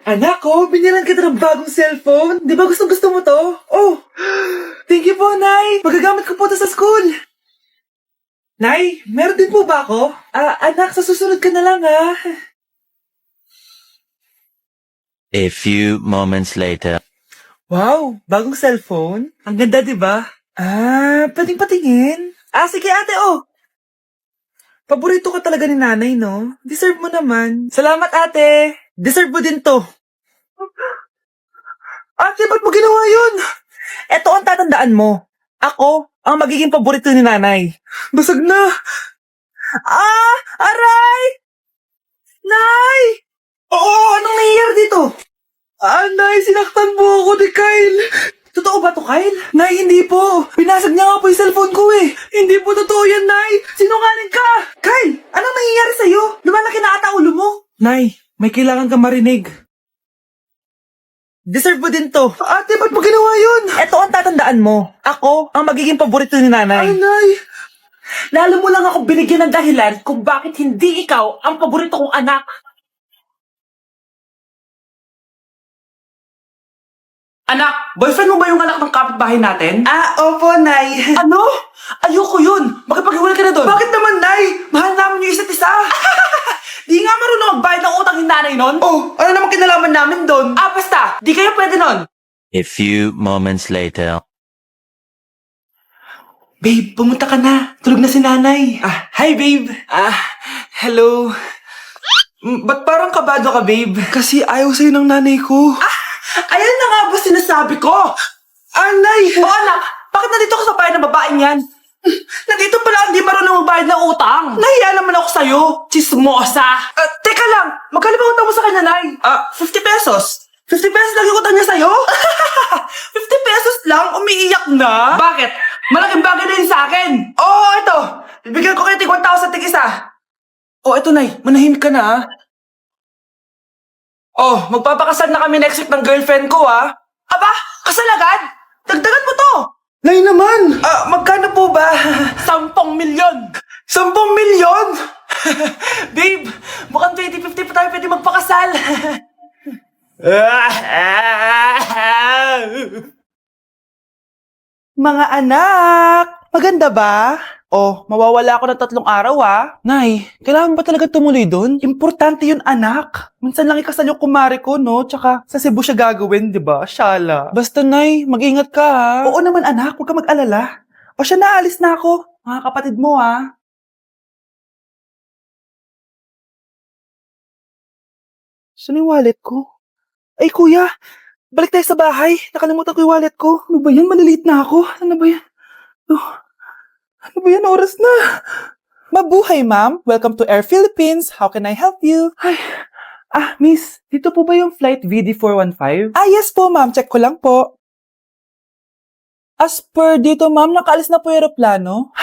Anak ko, binilan kita ng bagong cellphone. Di ba gusto mo to? Oh, thank you po, Nay. Magagamit ko po to sa school. Nay, meron din po ba ako? Anak, sa susunod ka na lang, ha? A few moments later. Wow, bagong cellphone? Ang ganda, di ba? Pwedeng patingin? Sige ate, oh. Paborito ka talaga ni nanay, no? Deserve mo naman. Salamat, ate. Deserve mo din to. Ate, ba't mo ginawa yun? Eto ang tatandaan mo. Ako ang magiging paborito ni nanay. Basag na. Aray! Nay! Oo, anong nangyayari dito? Nay, sinaktan mo ako ni Kyle. Totoo ba to, Kyle? Nay, hindi po. Pinasag niya nga po yung cellphone ko eh. Hindi po totoo yan, Nay. Sinungaling ka. Kyle, anong nangyayari sa'yo? Lumalaki na ata ulo mo. Nay, may kailangan kang marinig. Deserve mo din to. Ate, ba't mo ginawa yun? Eto ang tatandaan mo. Ako ang magiging paborito ni nanay. Nay. Lalo mo lang ako binigyan ng dahilan kung bakit hindi ikaw ang paborito kong anak. Anak, boyfriend mo ba yung anak ng kapitbahay natin? Opo, Nay. Ano? Ayoko yun. Makipaghiwalay ka na doon. Bakit naman, Nay? Mahal namin yung isa't isa. Di nga marunong magbayad ng utang yung nanay nun? Oh, ano naman kinalaman namin doon? Basta. Di kayo pwede nun. A few moments later. Babe, pumunta ka na. Tulog na si nanay. Hi, babe. Hello. Ba't parang kabado ka, babe? Kasi ayaw sa'yo ng nanay ko. Ayan na nga ba sinasabi ko? Nay! O anak, bakit nandito ka sa bahay ng babaeng yan? Nandito pala hindi marunong magbayad ng utang. Nahiya naman ako sa'yo, chismosa. Teka lang, magkano ba utang mo sa kanya, Nay? 50 pesos. 50 pesos lang yung utang niya sa'yo? 50 pesos lang? Umiiyak na? Bakit? Malaking bagay na yun sa akin. Oo, ito. Bibigyan ko kayo tig 1,000 tig isa. Ito, Nay. Manahimik ka na, magpapakasal na kami next week ng girlfriend ko, Aba, kasal agad? Dagdagan mo to. Nay naman. Magkano po ba? 10 milyon. 10 milyon? Babe, mukhang 20-50 pa tayo pwede magpakasal. Mga anak, maganda ba? Mawawala ako ng 3 araw, Nay, kailangan ba talaga tumuloy doon? Importante yun, anak. Minsan lang ikasal yung kumare ko, no? Tsaka sa Cebu siya gagawin, di ba? Shala. Basta, Nay, mag-ingat ka, Oo naman, anak. Huwag ka mag-alala. Siya na, alis na ako. Mga kapatid mo, Saan yung wallet ko? Ay, kuya! Balik tayo sa bahay. Nakalimutan ko yung wallet ko. Ano ba yan? Maliliit na ako. Ano ba yan? Ano ba yan? Oras na. Mabuhay, ma'am. Welcome to Air Philippines. How can I help you? Miss. Dito po ba yung flight VD415? Yes po, ma'am. Check ko lang po. As per dito, ma'am, nakaalis na po yung aeroplano.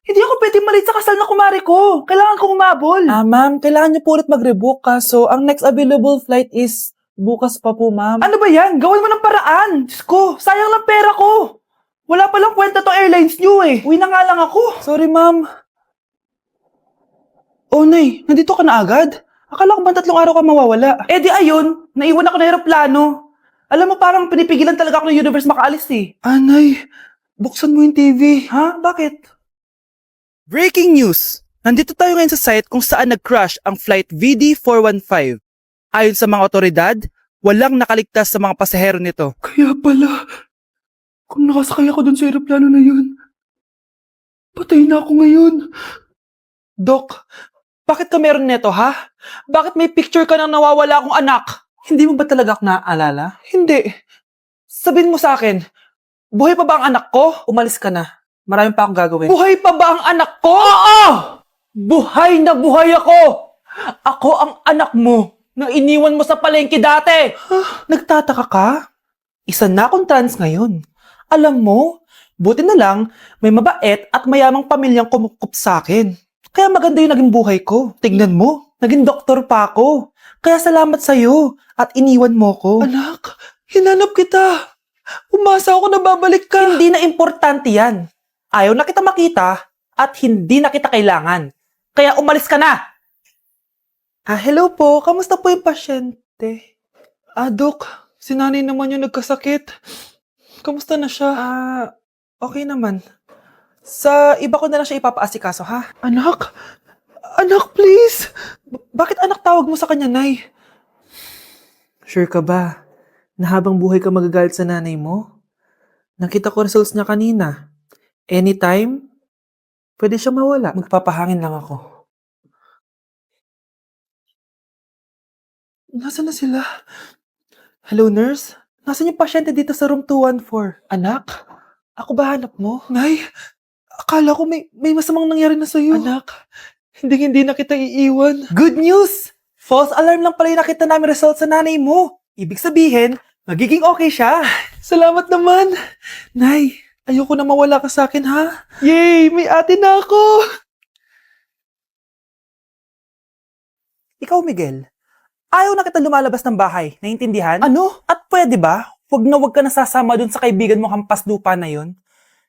Hindi ako pwede malit sa kasal na kumari ko. Kailangan ko umabol. Ma'am, kailangan niyo po ulit mag-rebook So, ang next available flight is bukas pa po, ma'am. Ano ba yan? Gawin mo ng paraan. Diyos ko, sayang lang pera ko. Wala palang kwenta tong airlines niyo eh. Uwi na nga lang ako. Sorry, ma'am. Nay, nandito ka na agad? Akala ko ba 3 araw ka mawawala? Di ayun, naiwan ako ng aeroplano. Alam mo, parang pinipigilan talaga ako ng universe makaalis eh. Nay, buksan mo yung TV. Bakit? Breaking news! Nandito tayo ngayon sa site kung saan nag-crash ang flight VD415. Ayon sa mga otoridad, walang nakaligtas sa mga pasahero nito. Kaya pala, kung nakasakay ako dun sa aeroplano na yun, patay na ako ngayon. Dok, bakit ka meron neto, Bakit may picture ka ng nawawala akong anak? Hindi mo ba talaga ako naaalala? Hindi. Sabihin mo sa akin, buhay pa ba ang anak ko? Umalis ka na. Marami pa akong gagawin. Buhay pa ba ang anak ko? Oo! Buhay na buhay ako! Ako ang anak mo na iniwan mo sa palengke dati! Nagtataka ka? Isa na akong trans ngayon. Alam mo, buti na lang may mabait at mayamang pamilyang kumukup sa akin. Kaya maganda yung naging buhay ko. Tignan mo, naging doktor pa ako. Kaya salamat sa'yo at iniwan mo ko. Anak, hinanap kita. Umasa ako na babalik ka. Hindi na importante yan. Ayaw na kita makita at hindi na kita kailangan. Kaya umalis ka na! Hello po. Kamusta po yung pasyente? Dok, si nanay naman yung nagkasakit. Kamusta na siya? Okay naman. Sa iba ko na lang siya ipapaasikaso, ha? Anak? Anak, please! Bakit anak tawag mo sa kanya, Nay? Sure ka ba na habang buhay ka magagalit sa nanay mo? Nakita ko results niya kanina. Anytime, pwede siya mawala. Magpapahangin lang ako. Nasaan na sila? Hello, nurse? Nasaan yung pasyente dito sa room 214? Anak? Ako ba hanap mo? Nay, akala ko may masamang nangyari na sa'yo. Anak, hindi na kita iiwan. Good news! False alarm lang pala yung nakita namin result sa nanay mo. Ibig sabihin, magiging okay siya. Salamat naman. Nay, ayoko na mawala ka sa akin, ha? Yay! May ate na ako! Ikaw, Miguel, ayaw na kita lumalabas ng bahay. Naiintindihan? Ano? At pwede ba? Huwag ka nasasama dun sa kaibigan mo hampas lupa na yon.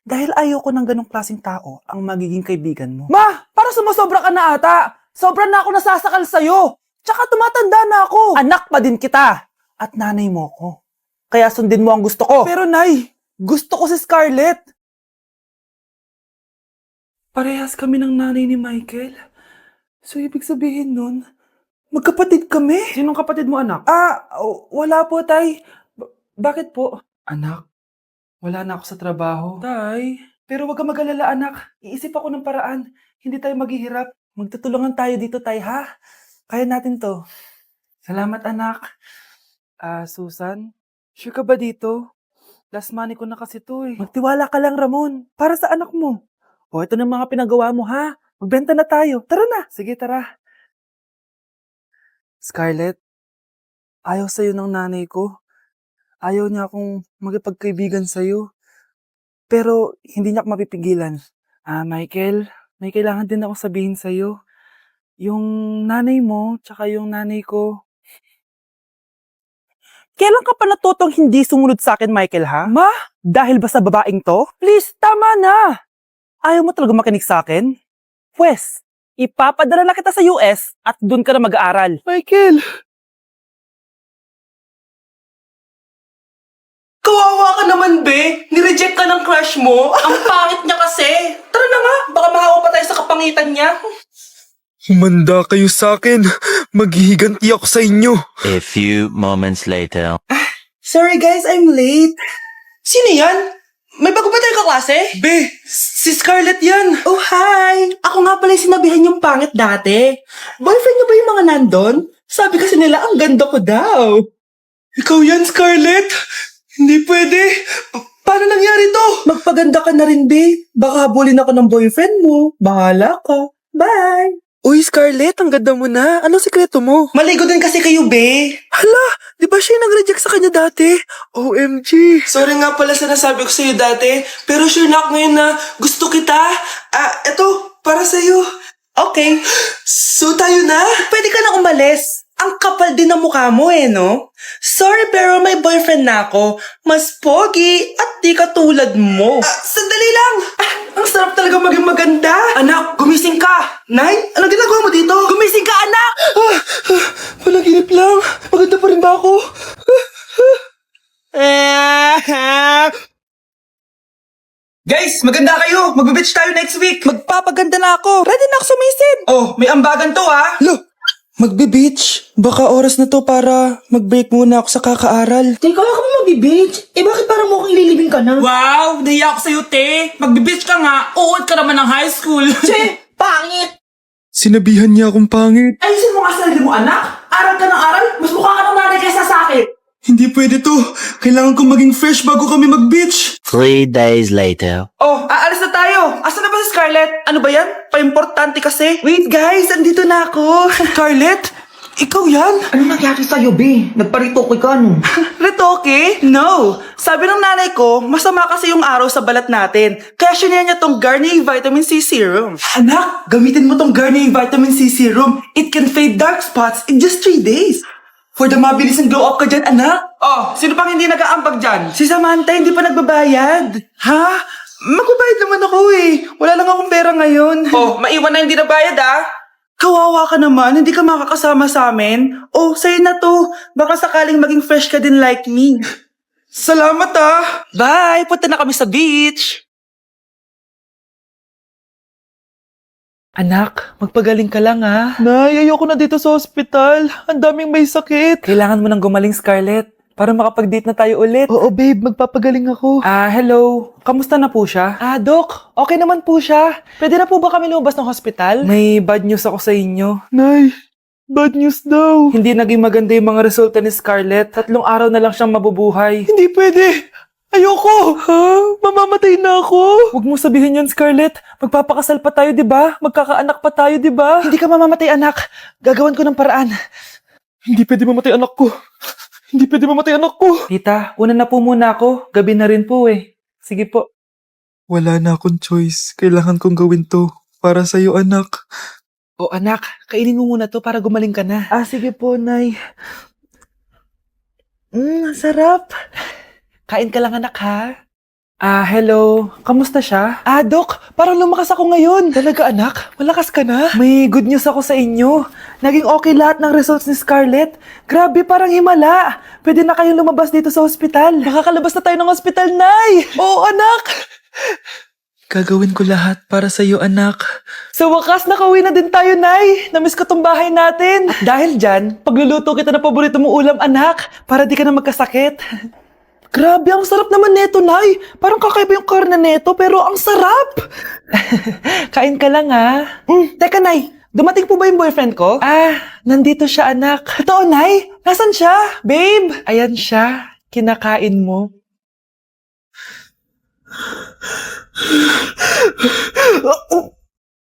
Dahil ayaw ko ng ganong klaseng tao ang magiging kaibigan mo. Ma! Para sumasobra ka na ata! Sobra na ako nasasakal sa'yo! Tsaka tumatanda na ako! Anak pa din kita! At nanay mo ko. Kaya sundin mo ang gusto ko. Pero Nay, gusto ko si Scarlett. Parehas kami ng nanay ni Michael. So ibig sabihin nun, magkapatid kami? Sinong kapatid mo, anak? Wala po, Tay. Bakit po? Anak, wala na ako sa trabaho. Tay, pero wag ka mag-alala, anak. Iisip ako ng paraan. Hindi tayo maghihirap. Magtutulungan tayo dito, Tay, ha? Kaya natin to. Salamat, anak. Susan, sure ka ba dito? Last money ko na kasi to eh. Magtiwala ka lang, Ramon. Para sa anak mo. O, ito na mga pinagawa mo, ha? Magbenta na tayo. Tara na. Sige, tara. Scarlett, ayaw sa'yo ng nanay ko. Ayaw niya akong magipagkaibigan sa'yo. Pero hindi niya ako mapipigilan. Michael, may kailangan din akong sabihin sa'yo. Yung nanay mo, tsaka yung nanay ko. Kailan ka pa natutong hindi sumunod sa akin, Michael, ha? Ma, dahil ba sa babaeng to? Please, tama na! Ayaw mo talaga makinig sa akin? Pwes, ipapadala na kita sa US at doon ka na mag-aaral. Michael! Kawawa ka naman, be! Nireject ka ng crush mo? Ang pangit niya kasi! Tara na nga, baka mahawa pa tayo sa kapangitan niya. Humanda kayo sa akin. Maghihiganti ako sa inyo. A few moments later. Sorry guys, I'm late. Sino yan? May bago ba tayong kaklase? Be, si Scarlett yan. Oh, hi! Ako nga pala yung sinabihan yung pangit dati. Boyfriend niyo ba yung mga nandun? Sabi kasi nila, ang ganda ko daw. Ikaw yan, Scarlett? Hindi pwede. Paano nangyari to? Magpaganda ka na rin, be. Baka habulin ako ng boyfriend mo. Bahala ka. Bye! Uy, Scarlett, ang ganda mo na. Anong sikreto mo? Maligo din kasi kayo, be. Hala, di ba siya yung nag-reject sa kanya dati? OMG. Sorry nga pala sa nasabi ko sa'yo dati, pero sure na ako ngayon na gusto kita. Eto, para sa'yo. Okay. So tayo na? Pwede ka na umalis. Ang kapal din ng mukha mo no? Sorry pero may boyfriend na ako. Mas pogi at di katulad mo. Sandali lang. Ang sarap talaga maging maganda. Anak, gumising ka. Nay, ano ginagawa mo dito? Gumising ka, anak! Panaginip lang. Maganda pa rin ba ako? Guys, maganda kayo. Magbe-beach tayo next week. Magpapaganda na ako. Ready na ako sumisid. Oh, may ambagan to ha. Lo, magbe-beach? Baka oras na to para mag-break muna ako sa kakaaral. Teka, ka ba magbe-beach? Bakit parang mukhang ililibing ka na? Wow! Nahiya ako sa'yo, te! Magbe-beach ka nga! Uod ka naman ng high school! Che! Pangit! Sinabihan niya akong pangit. Ayusin mo nga sarili mo, anak. Aral ka ng aral. Mas mukha ka ng nanay kaysa sa akin. Hindi pwede to. Kailangan kong maging fresh bago kami mag-beach. 3 days later. Oh, aalis na tayo. Asan na ba si Scarlett? Ano ba yan? Pa-importante kasi. Wait guys, andito na ako. Scarlett? Ikaw yan? Ano nangyari sa'yo, be? Nagparitoke ka, no? Retoke? No. Sabi ng nanay ko, masama kasi yung araw sa balat natin. Kaya sinaya niya tong Garnier Vitamin C Serum. Anak, gamitin mo tong Garnier Vitamin C Serum. It can fade dark spots in just 3 days. For the mabilis and glow up ka dyan, anak. Oh, sino pang hindi nag-aambag dyan? Si Samantha hindi pa nagbabayad. Ha? Magbabayad naman ako eh. Wala lang akong pera ngayon. Oh, maiwan na hindi nabayad ah. Kawawa ka naman, hindi ka makakasama sa amin. Oh, sa'yo na to. Baka sakaling maging fresh ka din like me. Salamat ah! Bye! Punta na kami sa beach! Anak, magpagaling ka lang ha. Nay, ayoko na dito sa ospital. Ang daming may sakit. Kailangan mo nang gumaling, Scarlett. Para makapag-date na tayo ulit. Oo, babe. Magpapagaling ako. Hello. Kamusta na po siya? Doc. Okay naman po siya. Pwede na po ba kami lumabas ng hospital? May bad news ako sa inyo. Nay, bad news daw. Hindi naging maganda yung mga resulta ni Scarlett. 3 araw na lang siyang mabubuhay. Hindi pwede. Ayoko! Ha? Mamamatay na ako? Huwag mo sabihin yun, Scarlett. Magpapakasal pa tayo, di ba? Magkakaanak pa tayo, di ba? Hindi ka mamamatay, anak. Gagawan ko ng paraan. Hindi pwede mamatay anak ko. Hindi pwede mamatay anak ko. Tita, una na po muna ako. Gabi na rin po eh. Sige po. Wala na akong choice. Kailangan kong gawin to. Para sa'yo, anak. O anak, kainin mo muna to para gumaling ka na. Sige po, Nay. Sarap. Kain ka lang, anak, ha? Hello. Kamusta siya? Doc, parang lumakas ako ngayon. Talaga, anak? Malakas ka na? May good news ako sa inyo. Naging okay lahat ng results ni Scarlett. Grabe, parang himala. Pwede na kayong lumabas dito sa ospital. Makakalabas na tayo ng ospital, Nay! Oo, anak! Gagawin ko lahat para sa'yo, anak. Sa wakas, nakauwi na din tayo, Nay. Namiss ko tong bahay natin. At dahil dyan, pagluluto kita ng paborito mong ulam, anak, para di ka na magkasakit. Grabe, ang sarap naman neto, Nay. Parang kakaiba yung karne neto, pero ang sarap. Kain ka lang, ha? Teka, Nay. Dumating po ba yung boyfriend ko? Nandito siya, anak. Totoo, Nay? Nasaan siya? Babe? Ayan siya. Kinakain mo.